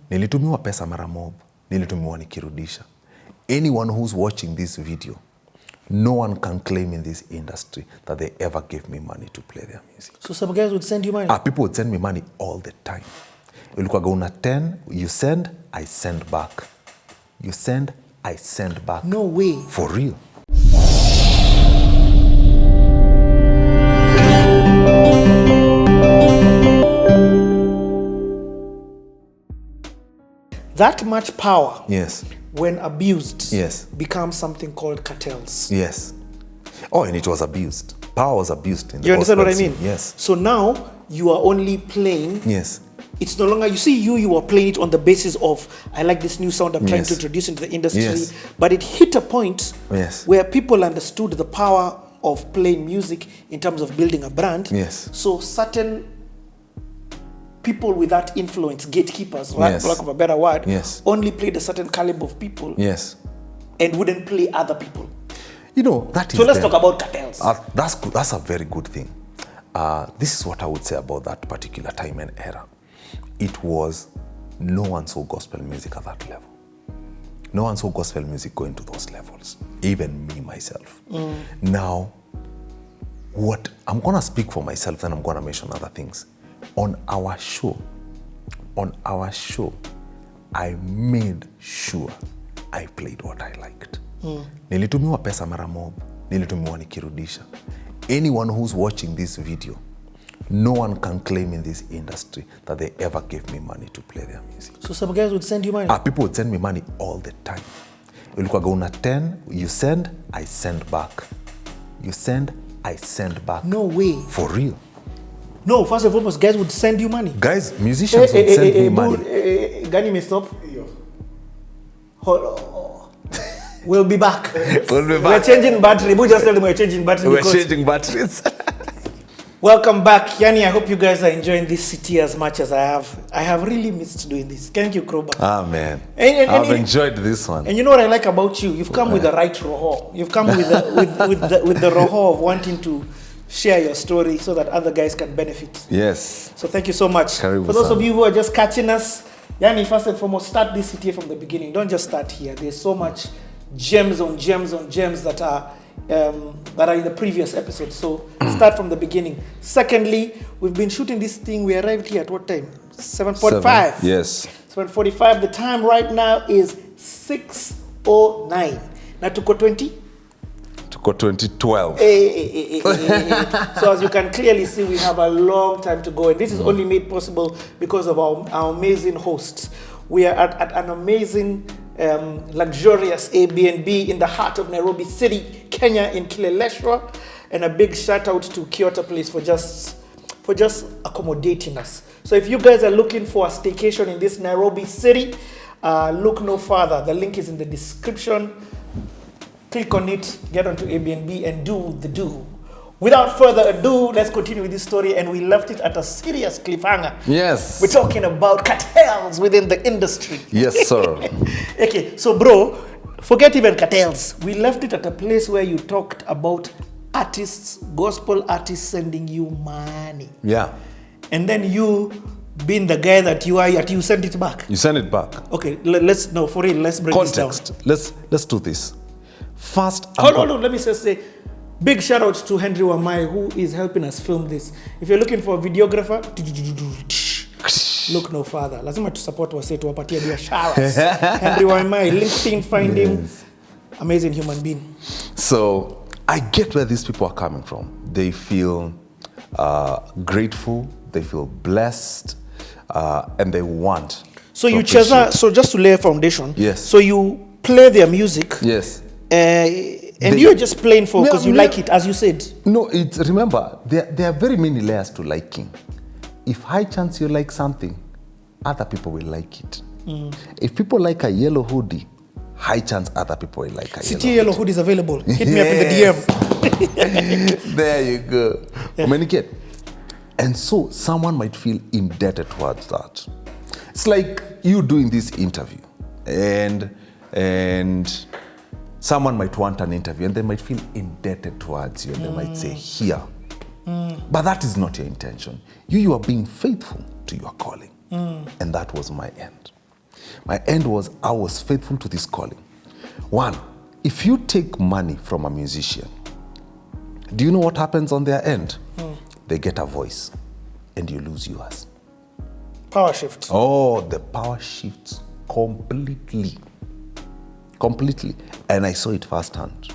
Nilitumiwa pesa mara mob. Nilitumiwa nikirudisha. Anyone who's watching this video, no one can claim in this industry that they ever gave me money to play their music. So some guys would send you money? People would send me money all the time. Ulikuwaga una 10, you send, I send back. You send, I send back. No way. For real. That much power, yes, when abused, yes, becomes something called cartels. Yes. Oh, and it was abused. Power was abused in the You understand what I mean? Yes. So now you are only playing. Yes. It's no longer, you see, you are playing it on the basis of, I like this new sound I'm trying to introduce into the industry. Yes. But it hit a point yes, where people understood the power of playing music in terms of building a brand. Yes. So certain people with that influence, gatekeepers, right, yes, for lack of a better word, yes, only played a certain caliber of people, yes, and wouldn't play other people. You know, that is. So let's talk about cartels. That's good. That's a very good thing. This is what I would say about that particular time and era. It was, no one saw gospel music at that level. No one saw gospel music going to those levels. Even me, myself. Now, what I'm going to speak for myself, then I'm going to mention other things. On our show, I made sure I played what I liked. Nilitumiwa pesa mara mob. Nilitumiwa nikirudisha. Anyone who's watching this video, no one can claim in this industry that they ever gave me money to play their music. So some guys would send you money? People would send me money all the time. Ulikuwaga una 10, you send, I send back. You send, I send back. No way. For real. No, first and foremost, guys would send you money. Guys, musicians would send me money. Gani may stop. We'll be back. We're changing battery. We just tell them we're changing battery. We're changing batteries. Welcome back, Yani. I hope you guys are enjoying this city as much as I have. I have really missed doing this. Thank you, Krowbar. Ah, man. I've enjoyed this one. And you know what I like about you? You've come with the right roho. You've come with the roho of wanting to share your story so that other guys can benefit. Yes. So thank you so much. Karibu For those sana. of you who are just catching us, Yani, first and foremost, start this city from the beginning. Don't just start here. There's so much gems on gems on gems that are in the previous episode. So start from the beginning. Secondly, we've been shooting this thing. We arrived here at what time? 7:45. Yes. 7:45. The time right now is 6:09. Now to go 20. To go 2012. So as you can clearly see, we have a long time to go, and this is only made possible because of our amazing hosts. We are at an amazing, luxurious Airbnb in the heart of Nairobi City, Kenya, in Kileleshwa, and a big shout out to Kyoto Place for just accommodating us. So if you guys are looking for a staycation in this Nairobi City, look no further. The link is in the description. Click on it, get onto Airbnb, and do the do. Without further ado, let's continue with this story, and we left it at a serious cliffhanger. Yes. We're talking about cartels within the industry. Yes, sir. Okay, so bro, forget even cartels. We left it at a place where you talked about artists, gospel artists sending you money. Yeah. And then you, being the guy that you are, you send it back. You send it back. Okay, let's break this down. Context. Let's do this. First, hold on, let me just say, big shout out to Henry Wamai, who is helping us film this. If you're looking for a videographer, look no further. Lazima to support wase tuwapatie biashara. Henry Wamai, LinkedIn, find him. Amazing human being. So I get where these people are coming from. They feel grateful, they feel blessed, and they want. So you cheza, so just to lay a foundation. Yes. So you play their music. Yes. And you're just playing for because you like it, as you said. No, remember, there are very many layers to liking. If high chance you like something, other people will like it. If people like a yellow hoodie, high chance other people will like a City yellow hoodie is available. Hit me up in the DM. There you go. Yeah. And so someone might feel indebted towards that. It's like you doing this interview, and someone might want an interview and they might feel indebted towards you and they might say, here. But that is not your intention. You are being faithful to your calling. And that was my end. My end was I was faithful to this calling. One, if you take money from a musician, do you know what happens on their end? They get a voice and you lose yours. Power shift. Oh, the power shifts completely. Completely. And I saw it firsthand.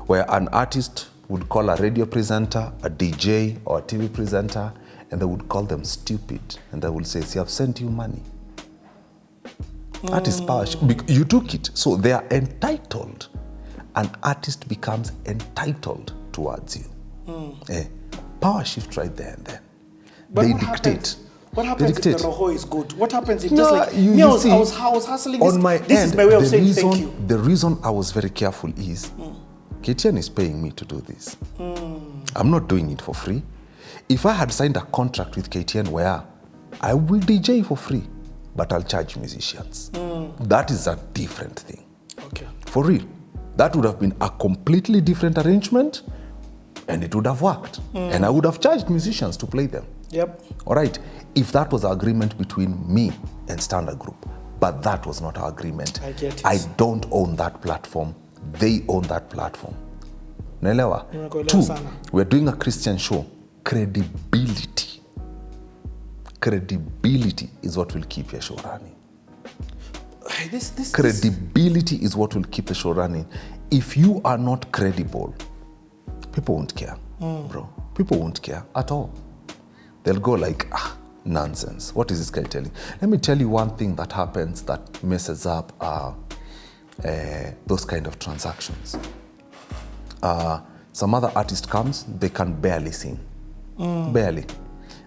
Where an artist would call a radio presenter, a DJ, or a TV presenter, and they would call them stupid. And they would say, see, I've sent you money. That is power shift. You took it. So they are entitled. An artist becomes entitled towards you. Power shift right there and then. But they what dictate. Happens? What happens if the roho is good? What happens if No, just like you see, I was hustling this? On my This end, is my way of saying reason, thank you. The reason I was very careful is Kenyan is paying me to do this. I'm not doing it for free. If I had signed a contract with KTN where I will DJ for free, but I'll charge musicians, that is a different thing. Okay. For real. That would have been a completely different arrangement and it would have worked. And I would have charged musicians to play them. Yep. All right. If that was the agreement between me and Standard Group, but that was not our agreement. I get it. I don't own that platform. They own that platform. Naelewa? Nimekuelewa 2, sana. we're doing a Christian show. Credibility. Credibility is what will keep your show running. Credibility is what will keep the show running. If you are not credible, people won't care, bro. People won't care at all. They'll go like, nonsense. What is this guy telling? Let me tell you one thing that happens that messes up those kind of transactions. Some other artist comes, they can barely sing. Barely.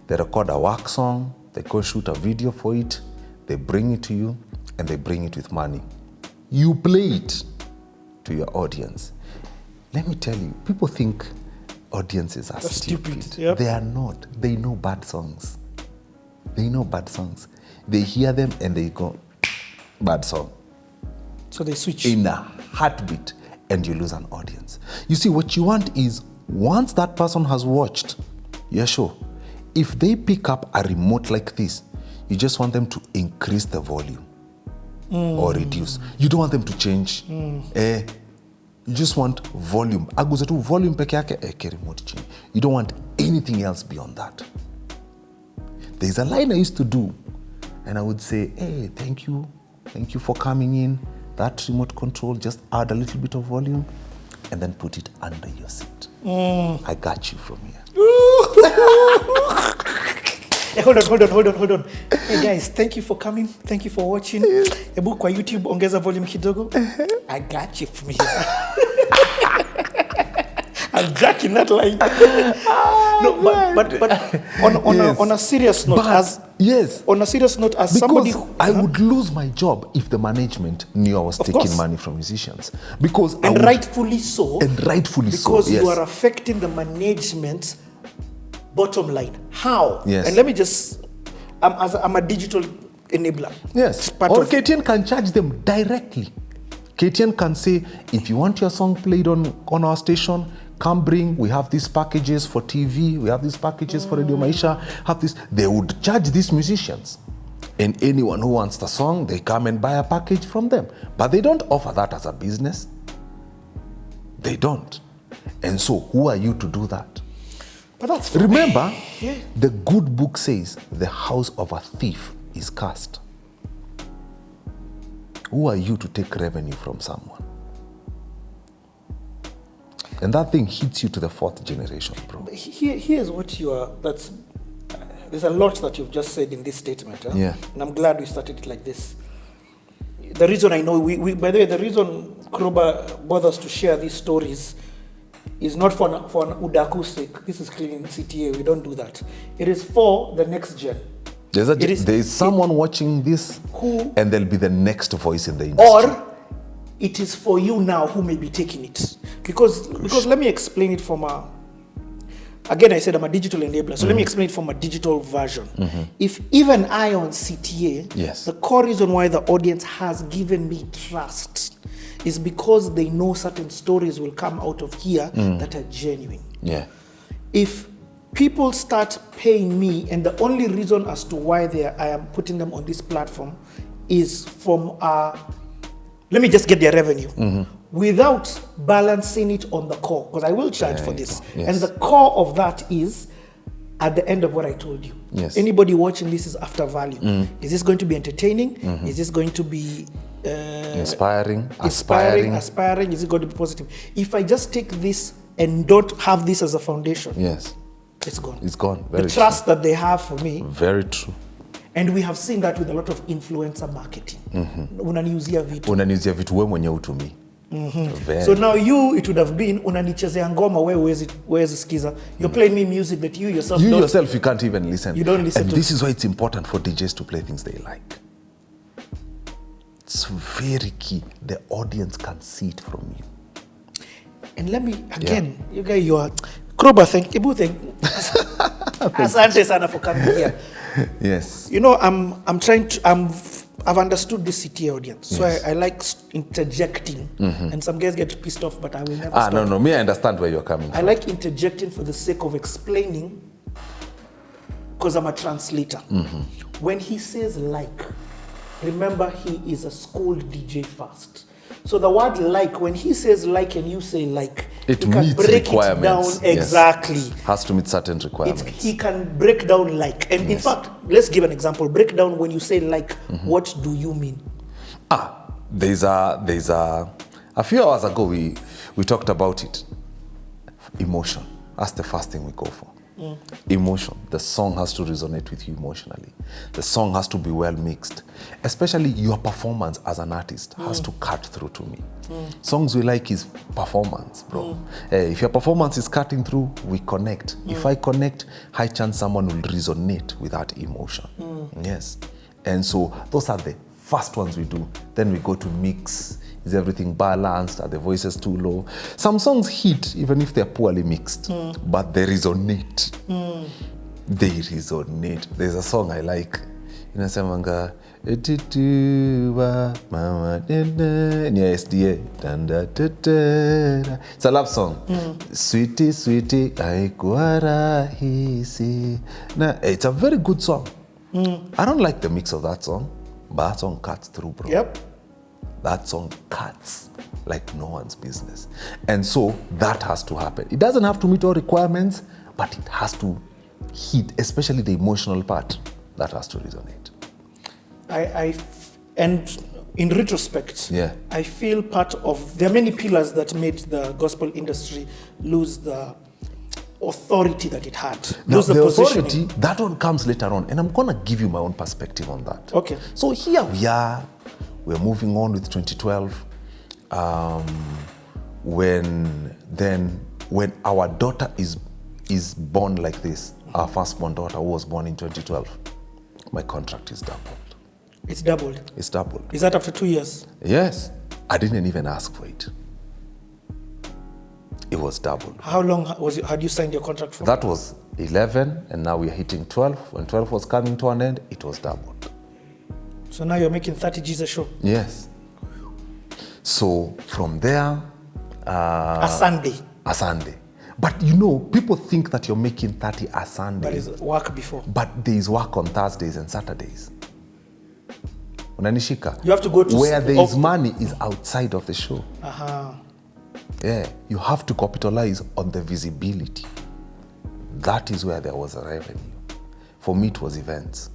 They record a work song, they go shoot a video for it, they bring it to you, and they bring it with money. You play it to your audience. Let me tell you, people think audiences are stupid. Yep. They are not. They know bad songs. They know bad songs. They hear them and they go, bad song. So they switch. In a heartbeat, and you lose an audience. You see, what you want is, once that person has watched your show, if they pick up a remote like this, you just want them to increase the volume or reduce. You don't want them to change. You just want volume. Aguze tu volume peke yake, eke remote chini. You don't want anything else beyond that. There's a line I used to do, and I would say, hey, thank you for coming in. That remote control, just add a little bit of volume and then put it under your seat. I got you from here. Hey, hold on. Hey guys, thank you for coming. Thank you for watching. Ebu kwa YouTube, ongeza volume kidogo. I got you from here. I'm jacking that line. But on a serious note, as somebody who, I would lose my job if the management knew I was taking money from musicians. Rightfully so. Because yes. you are affecting the management's bottom line. How? Yes. And let me just, I'm a digital enabler. Yes. Or KTN can charge them directly. KTN can say, if you want your song played on our station, come bring, we have these packages for TV, we have these packages for Radio Maisha, have this. They would charge these musicians. And anyone who wants the song, they come and buy a package from them. But they don't offer that as a business. They don't. And so who are you to do that? But that's Remember, the good book says the house of a thief is cursed. Who are you to take revenue from someone? And that thing hits you to the 4th generation, bro. Here's what you are, there's a lot that you've just said in this statement. Yeah. And I'm glad we started it like this. The reason I know, by the way, the reason Krowbar bothers to share these stories is not for an udaku sake. This is clean CTA, we don't do that. It is for the next gen. There is someone watching this and there'll be the next voice in the industry. Or it is for you now who may be taking it. Because let me explain it from again I said I'm a digital enabler, so let me explain it from a digital version. If even I on CTA, yes, the core reason why the audience has given me trust is because they know certain stories will come out of here that are genuine. Yeah. If people start paying me, and the only reason as to why I am putting them on this platform is from let me just get their revenue without balancing it on the core, because I will charge for this. Yes. And the core of that is at the end of what I told you. Yes. Anybody watching this is after value. Is this going to be entertaining? Is this going to be Inspiring. Is it going to be positive? If I just take this and don't have this as a foundation, Yes. it's gone. It's gone. Very The trust that they have for me. Very true. And we have seen that with a lot of influencer marketing. Unaniuzia vitu. Unaniuzia vitu wewe mwenyewe utumii. So now it would have been unanichezea ngoma wewe huwezi sikiza. You're playing me music that you yourself you can't even listen. You don't listen and to. This is why it's important for DJs to play things they like. It's very key. The audience can see it from you. And let me again, you guys, you are Krowbar. Thank you. Asante sana for coming here. Yes. You know, I've understood the city audience, so I like interjecting. And some guys get pissed off, but I will never stop. No. Me, I understand where you're coming from. I like interjecting for the sake of explaining, because I'm a translator. When he says like, remember he is a schooled DJ first. So the word like, when he says like and you say like, it he can meets break requirements. it down. Exactly. Yes. Has to meet certain requirements. He can break down like. And in fact, let's give an example. Break down when you say like, what do you mean? There's a few hours ago we talked about it. Emotion. That's the first thing we go for. Emotion. The song has to resonate with you emotionally. The song has to be well mixed. Especially your performance as an artist has to cut through to me. Songs we like is performance, bro. If your performance is cutting through, we connect. If I connect, high chance someone will resonate with that emotion. Yes. And so those are the first ones we do. Then we go to mix. Is everything balanced? Are the voices too low? Some songs hit even if they're poorly mixed, but they resonate. They resonate. There's a song I like. Inasemanga mama ni SDA. It's a love song. Sweetie, sweetie, haikuwa rahisi. It's a very good song. I don't like the mix of that song, but that song cuts through, bro. Yep. That song cuts like no one's business. And so that has to happen. It doesn't have to meet all requirements, but it has to hit, especially the emotional part. That has to resonate. And in retrospect, I feel there are many pillars that made the gospel industry lose the authority that it had. Now, the authority, that one comes later on. And I'm going to give you my own perspective on that. Okay. So here we are. We're moving on with 2012. When our daughter is born like this, our firstborn daughter who was born in 2012, my contract is doubled. It's doubled? It's doubled. Is that after 2 years? Yes. I didn't even ask for it. It was doubled. How long had you signed your contract for? That was 11, and now we're hitting 12. When 12 was coming to an end, it was doubled. So now you're making 30 G's a show? Yes. So from there... a Sunday. But people think that you're making 30 a Sunday. But it's work before. But there is work on Thursdays and Saturdays. Unanishika? You have to go to... Where there is money is outside of the show. Yeah, you have to capitalize on the visibility. That is where there was a revenue. For me, it was events.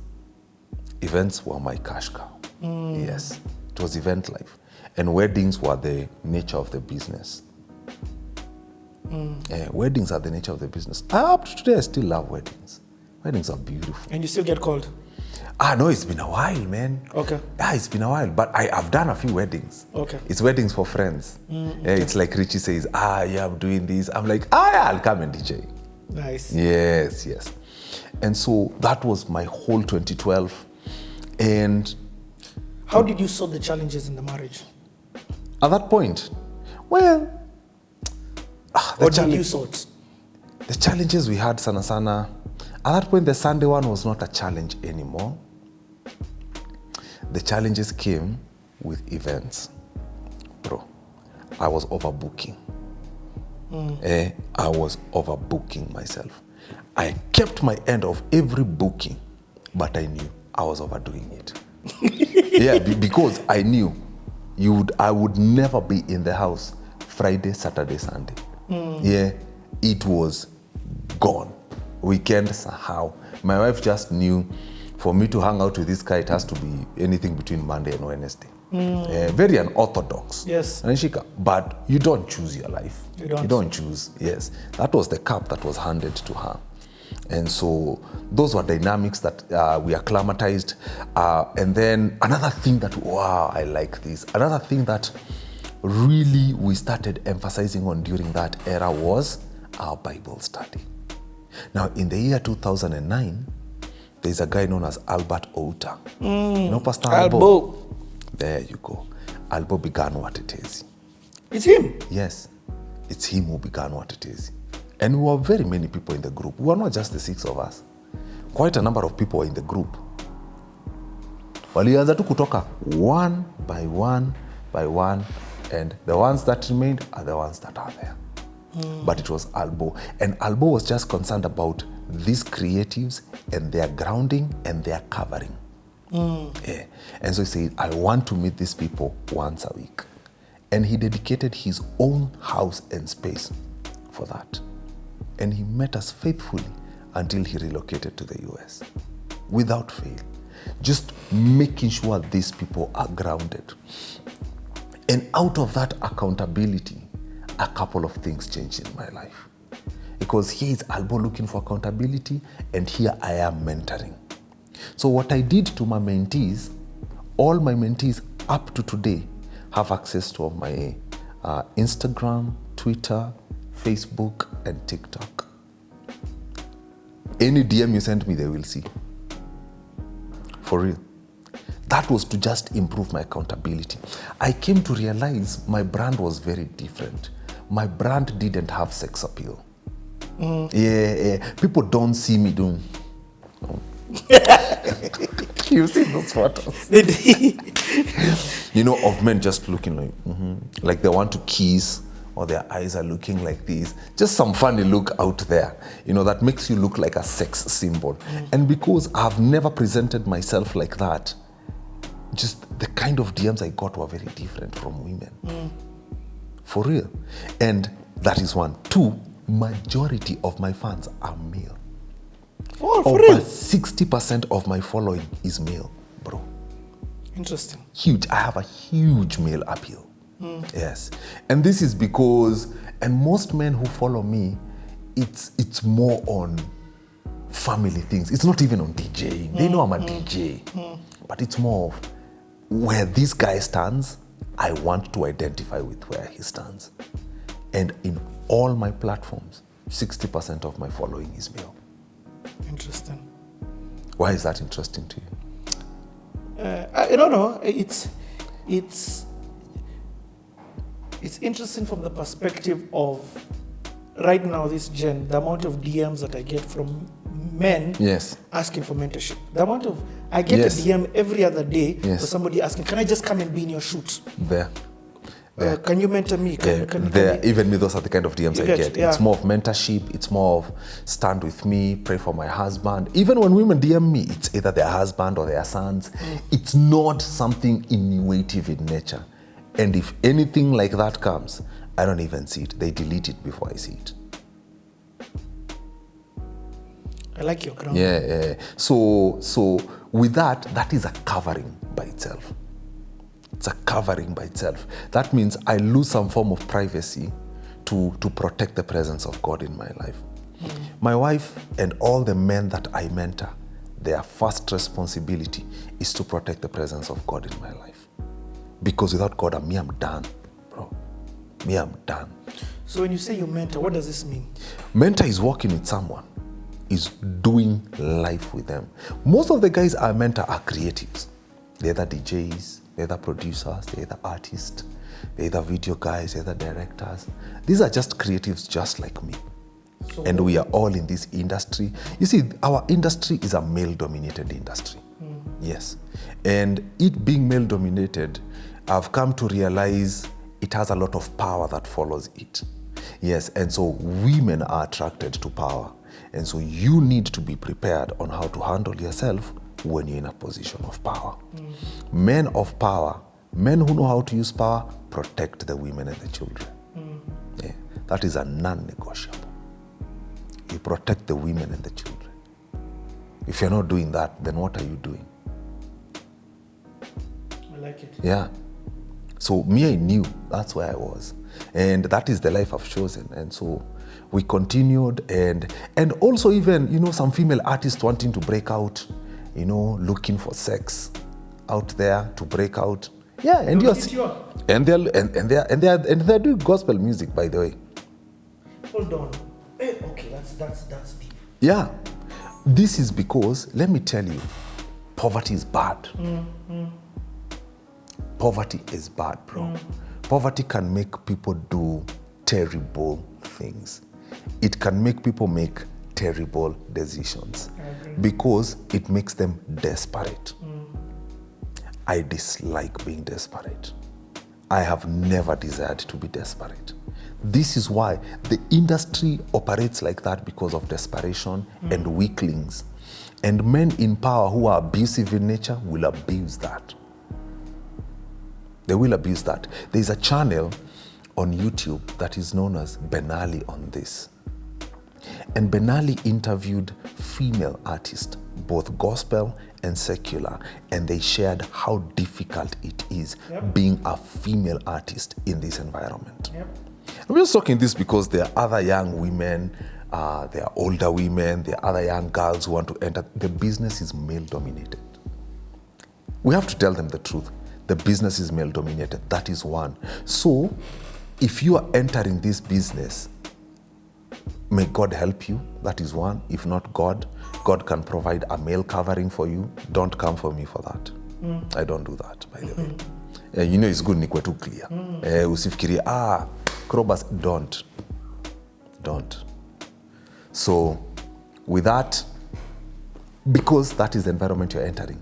Events were my cash cow. Yes, it was event life. And weddings were the nature of the business. Weddings are the nature of the business. Up to today, I still love weddings. Weddings are beautiful. And you still get called? No, it's been a while, man. Okay. It's been a while, but I've done a few weddings. Okay. It's weddings for friends. It's like Richie says, I'm doing this. I'm like, I'll come and DJ. Nice. Yes. And so that was my whole 2012. And how did you solve the challenges in the marriage? At that point, well, what did you sort? The challenges we had, sana. At that point, the Sunday one was not a challenge anymore. The challenges came with events. Bro, I was overbooking. I was overbooking myself. I kept my end of every booking, but I knew I was overdoing it. Yeah, because I knew I would never be in the house Friday, Saturday, Sunday. Yeah, it was gone. Weekends, how? My wife just knew for me to hang out with this guy, it has to be anything between Monday and Wednesday. Very unorthodox. Yes. But you don't choose your life. You don't. You don't choose, yes. That was the cup that was handed to her. And so those were dynamics that we acclimatized. And then another thing that, wow, I like this. Another thing that really we started emphasizing on during that era was our Bible study. Now, in the year 2009, there's a guy known as Albert Outa. You know Pastor Albo? There you go. Albo began what it is. It's him? Yes. It's him who began what it is. And we were very many people in the group. We were not just the 6 of us. Quite a number of people were in the group. Walianza tu kutoka one by one by one, and the ones that remained are the ones that are there. But it was Albo. And Albo was just concerned about these creatives and their grounding and their covering. Yeah. And so he said, I want to meet these people once a week. And he dedicated his own house and space for that. And he met us faithfully until he relocated to the US. Without fail. Just making sure these people are grounded. And out of that accountability, a couple of things changed in my life. Because here is Albo looking for accountability, and here I am mentoring. So what I did to my mentees, all my mentees up to today have access to my Instagram, Twitter, Facebook, and TikTok. Any DM you send me, they will see. For real. That was to just improve my accountability. I came to realize my brand was very different. My brand didn't have sex appeal. Yeah. People don't see me doing. You see those photos? You know, of men just looking like they want to kiss, or their eyes are looking like this. Just some funny look out there, you know, that makes you look like a sex symbol. And because I've never presented myself like that, just the kind of DMs I got were very different from women. For real. And that is one. 2, majority of my fans are male. Oh, for Over real? 60% of my following is male, bro. Interesting. Huge. I have a huge male appeal. Yes. And this is because, and most men who follow me, it's more on family things. It's not even on DJing. They know I'm a DJ. But it's more of where this guy stands, I want to identify with where he stands. And in all my platforms, 60% of my following is male. Interesting. Why is that interesting to you? I don't know. It's interesting from the perspective of right now, this gen, the amount of DMs that I get from men asking for mentorship. The amount of, I get a DM every other day for somebody asking, can I just come and be in your shoot? There. Can you mentor me? Even me, those are the kind of DMs I get. Yeah. It's more of mentorship. It's more of stand with me, pray for my husband. Even when women DM me, it's either their husband or their sons. It's not something innovative in nature. And if anything like that comes, I don't even see it. They delete it before I see it. I like your ground. Yeah. So with that is a covering by itself. It's a covering by itself. That means I lose some form of privacy to protect the presence of God in my life. My wife and all the men that I mentor, their first responsibility is to protect the presence of God in my life. Because without God, I'm done, bro. I'm done. So when you say you mentor, what does this mean? Mentor is working with someone, is doing life with them. Most of the guys I mentor are creatives. They're either DJs, they're either producers, they're either artists, they're either video guys, they're either directors. These are just creatives just like me. And we are all in this industry. You see, our industry is a male-dominated industry. Yes. And it being male-dominated, I've come to realize it has a lot of power that follows it. Yes, and so women are attracted to power. And so you need to be prepared on how to handle yourself when you're in a position of power. Men of power, men who know how to use power, protect the women and the children. Yeah, that is a non-negotiable. You protect the women and the children. If you're not doing that, then what are you doing? I like it. Yeah. So me, I knew that's where I was. And that is the life I've chosen. And so we continued, and also even, you know, some female artists wanting to break out, you know, looking for sex out there to break out. Yeah, and they're doing gospel music, by the way. Hold on. Okay, that's deep. Yeah. This is because, let me tell you, poverty is bad. Poverty is bad, bro. Poverty can make people do terrible things. It can make people make terrible decisions because it makes them desperate. I dislike being desperate. I have never desired to be desperate. This is why the industry operates like that, because of desperation and weaklings. And men in power who are abusive in nature will abuse that. They will abuse that. There's a channel on YouTube that is known as Benali on This. And Benali interviewed female artists, both gospel and secular, and they shared how difficult it is being a female artist in this environment. I'm just talking this because there are other young women, there are older women, there are other young girls who want to enter. The business is male dominated. We have to tell them the truth. The business is male dominated. That is one. So if you are entering this business, may God help you. That is one. If not God, God can provide a male covering for you. Don't come for me for that. I don't do that, by the way. You know it's good nikwe too clear. Usifikiri, Krowbar, don't. So with that, because that is the environment you're entering,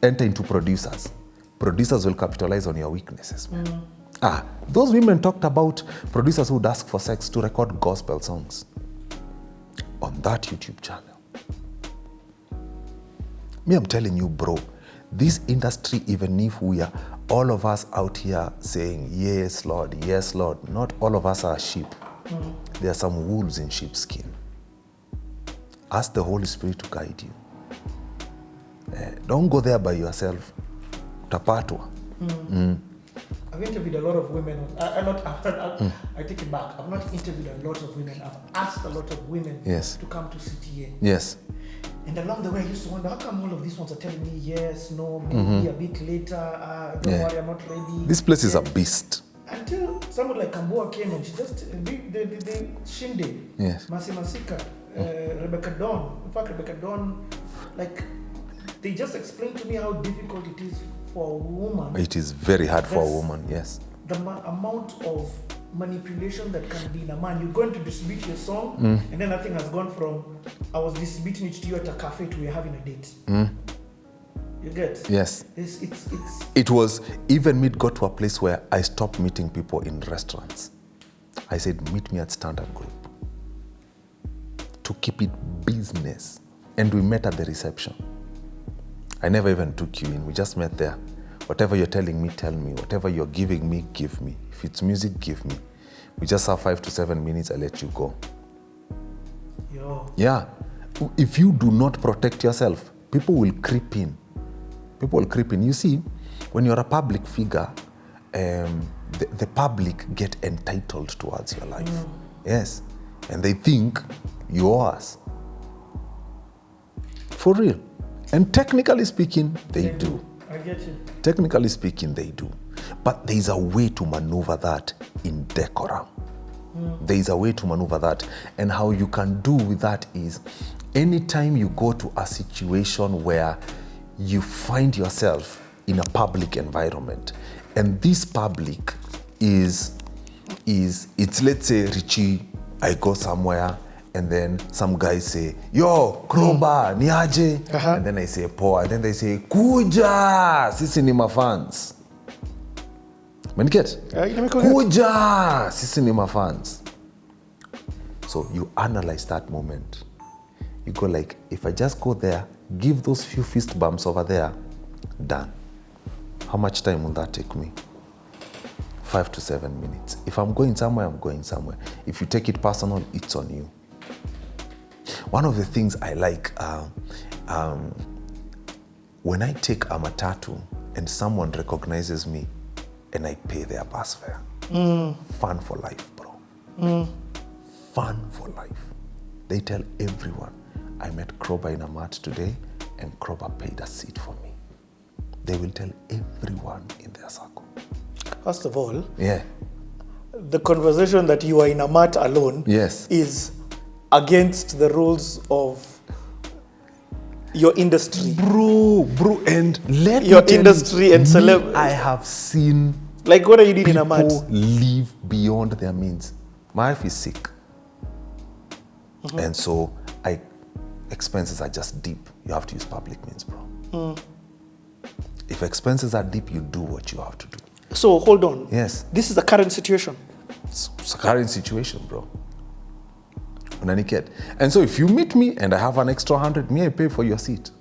enter into producers. Producers will capitalize on your weaknesses, man. Those women talked about producers who would ask for sex to record gospel songs on that YouTube channel. Me, I'm telling you, bro, this industry, even if we are all of us out here saying, yes, Lord, not all of us are sheep. There are some wolves in sheepskin. Ask the Holy Spirit to guide you. Don't go there by yourself. Tapatwa. I've interviewed a lot of women. I take it back. I've not interviewed a lot of women. I've asked a lot of women to come to CTA. Yes. And along the way, I used to wonder, how come all of these ones are telling me yes, no, maybe a bit later, don't worry, I'm not ready. This place is a beast. Until someone like Kambua came and she just, they Shinde, Masi Masika, Rebecca Dawn. In fact, Rebecca Dawn, like, they just explained to me how difficult it is for a woman. It is very hard for a woman, yes. The amount of manipulation that can be in a man. You're going to distribute your song, and then that thing has gone from, I was distributing it to you at a cafe to we're having a date. You get? Yes. It's It was, even me got to a place where I stopped meeting people in restaurants. I said, meet me at Standard Group. To keep it business. And we met at the reception. I never even took you in. We just met there. Whatever you're telling me, tell me. Whatever you're giving me, give me. If it's music, give me. We just have 5 to 7 minutes, I let you go. Yeah. If you do not protect yourself, people will creep in. You see, when you're a public figure, the public get entitled towards your life. Yes. And they think you owe us. For real. And technically speaking, they do. I get you. Technically speaking, they do. But there is a way to maneuver that in decorum. There is a way to maneuver that. And how you can do with that is, anytime you go to a situation where you find yourself in a public environment, and this public it's let's say, Richie, I go somewhere, and then some guys say, yo, Krowbar, ni aje? And then I say, poa. And then they say, kuja, sisi ni mafans. Maniket? Kuja, sisi ni mafans. So you analyze that moment. You go like, if I just go there, give those few fist bumps over there, done. How much time will that take me? 5 to 7 minutes. If I'm going somewhere, I'm going somewhere. If you take it personal, it's on you. One of the things I like, when I take a matatu and someone recognizes me and I pay their bus fare. Fun for life, bro. Fun for life. They tell everyone, I met Krowbar in a mat today and Krowbar paid a seat for me. They will tell everyone in their circle. First of all, yeah, the conversation that you are in a mat alone is against the rules of your industry. Bro, and let your industry and celeb. I have seen like, what are you doing in a mat? People live beyond their means. My wife is sick. And so expenses are just deep. You have to use public means, bro. If expenses are deep, you do what you have to do. So hold on. Yes. This is the current situation. It's a current situation, bro. And so if you meet me and I have an extra 100, me, I pay for your seat.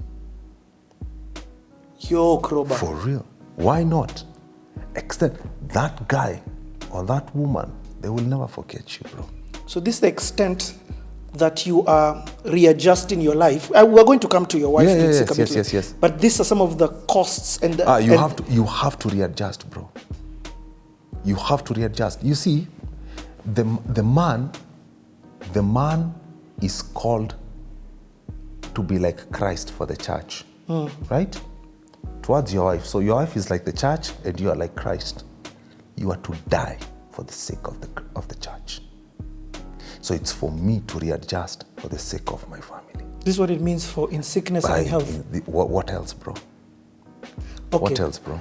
Yo, Krowbar. For real. Why not? Extend that guy or that woman, they will never forget you, bro. So this is the extent that you are readjusting your life. We're going to come to your wife. Yes. But these are some of the costs and you have to readjust, bro. You have to readjust. You see, the man is called to be like Christ for the church, right? Towards your wife. So your wife is like the church and you are like Christ. You are to die for the sake of the church. So it's for me to readjust for the sake of my family. This is what it means for in sickness and health. What else, bro? Okay. What else, bro?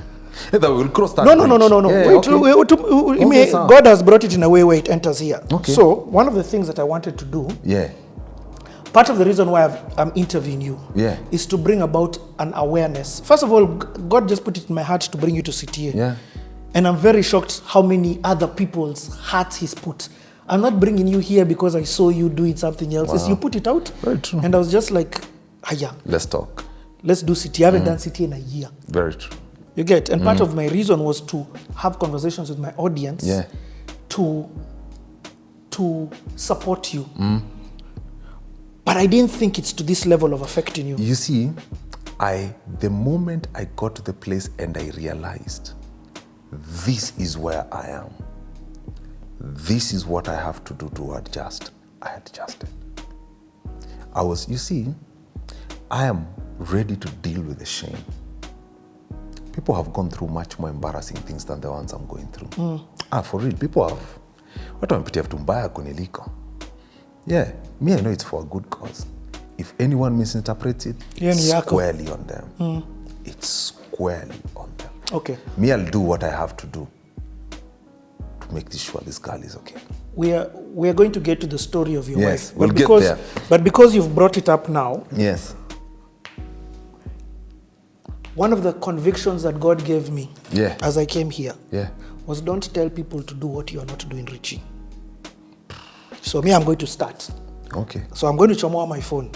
That will cross that No. bridge. Wait, God has brought it in a way where it enters here. Okay. So one of the things that I wanted to do, part of the reason why I'm interviewing you is to bring about an awareness. First of all, God just put it in my heart to bring you to CTA. Yeah. And I'm very shocked how many other people's hearts he's put. I'm not bringing you here because I saw you doing something else. Wow. You put it out. Very true. And I was just like, let's talk. Let's do CTA. I haven't done CTA in a year. Very true. You get? And part of my reason was to have conversations with my audience to support you. But I didn't think it's to this level of affecting you. You see, the moment I got to the place and I realized this is where I am, this is what I have to do to adjust, I adjusted. I am ready to deal with the shame. People have gone through much more embarrassing things than the ones I'm going through. For real, people have. Watu wamepitia vitu mbaya kuniliko. Yeah, me, I know it's for a good cause. If anyone misinterprets it, it's squarely on them. It's squarely on them. Okay. Me, I'll do what I have to do to make sure this girl is okay. We are going to get to the story of your wife. Yes, we'll get there. But because you've brought it up now, yes. One of the convictions that God gave me as I came here was don't tell people to do what you are not doing, Richie. So me, I'm going to start. Okay. So I'm going to chomoa my phone.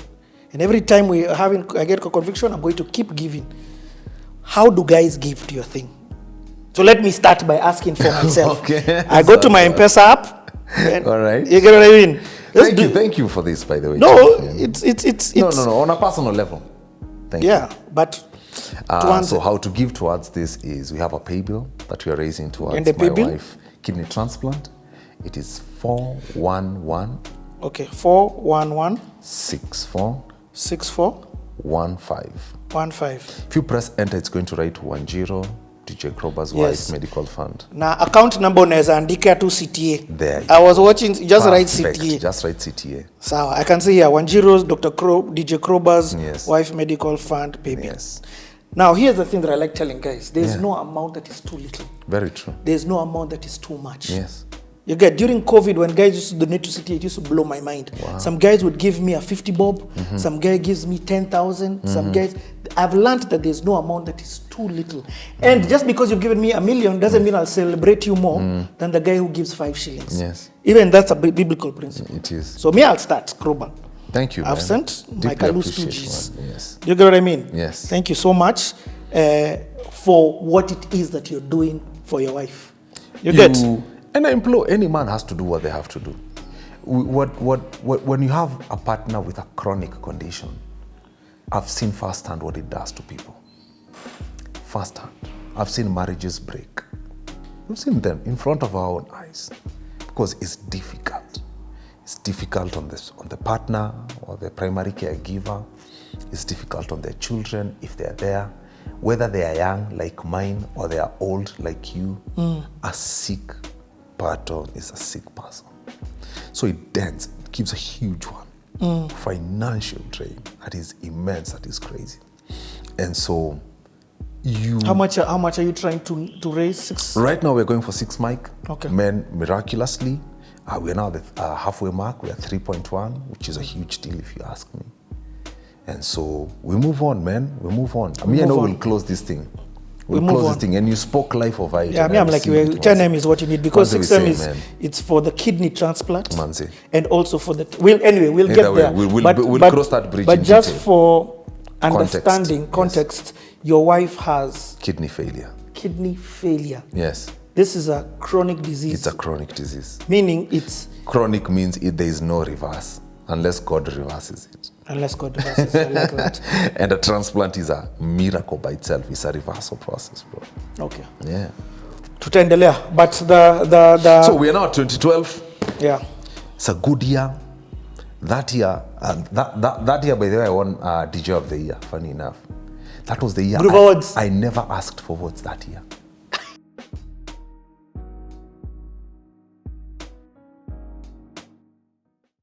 And every time I get a conviction, I'm going to keep giving. How do guys give to your thing? So let me start by asking for myself. Okay. I go to my M-PESA app. All right. You get what I mean? Thank you for this, by the way. No, it's No, on a personal level. Thank you. But so how to give towards this is we have a paybill that we are raising towards my wife kidney transplant. It is 411. Okay, 411 64 15. If you press enter, it's going to write Wanjiru, DJ Krowbar's wife medical fund. Now account number unaweza andika to CTA. There. I was watching, just write CTA. Just write CTA. So I can see here Wanjiru's DJ Krowbar's wife medical fund Paybill. Yes. Now here's the thing that I like telling guys. There's no amount that is too little. Very true. There's no amount that is too much. Yes. You get, during COVID, when guys used to donate to CTA, it used to blow my mind. Wow. Some guys would give me a 50 bob. Some guy gives me 10,000. Some guys, I've learned that there's no amount that is too little. And just because you've given me $1 million doesn't mean I'll celebrate you more than the guy who gives 5 shillings. Yes. Even that's a biblical principle. It is. So me, I'll start, Krowbar. Thank you, I've man. sent my Deeply Kalu appreciate, Stooges. man. Yes. You get what I mean? Yes. Thank you so much for what it is that you're doing for your wife. You get? And I implore, any man has to do what they have to do. When you have a partner with a chronic condition, I've seen firsthand what it does to people. Firsthand. I've seen marriages break. We've seen them in front of our own eyes because it's difficult. It's difficult on the partner or the primary caregiver. It's difficult on their children if they're there. Whether they are young like mine or they are old like you, a sick partner is a sick person. So it dents, it gives a huge one. Financial drain that is immense, that is crazy. And so How much are you trying to raise? 6? Right now we're going for 6 mic. Okay. Men, miraculously, we're now at the halfway mark. We're at 3.1, which is a huge deal if you ask me. And so we move on, man. We move on. I know we'll close this thing. We'll close this thing. And you spoke life over it. Yeah, I'm like, 10M is what you need because 6M is it's for the kidney transplant. Manzi. And also for the we'll get there. We'll cross that bridge. But in just detail. For understanding context, your wife has kidney failure. Kidney failure. Yes. This is a chronic disease. It's a chronic disease. Meaning it's chronic means there is no reverse unless God reverses it. Unless God reverses it. I like that. And a transplant is a miracle by itself. It's a reversal process, bro. Okay. Yeah. Tutaendelea, but the So we are now at 2012. Yeah. It's a good year. That year, that year, by the way, I won DJ of the Year. Funny enough, that was the year Good awards. I never asked for votes that year.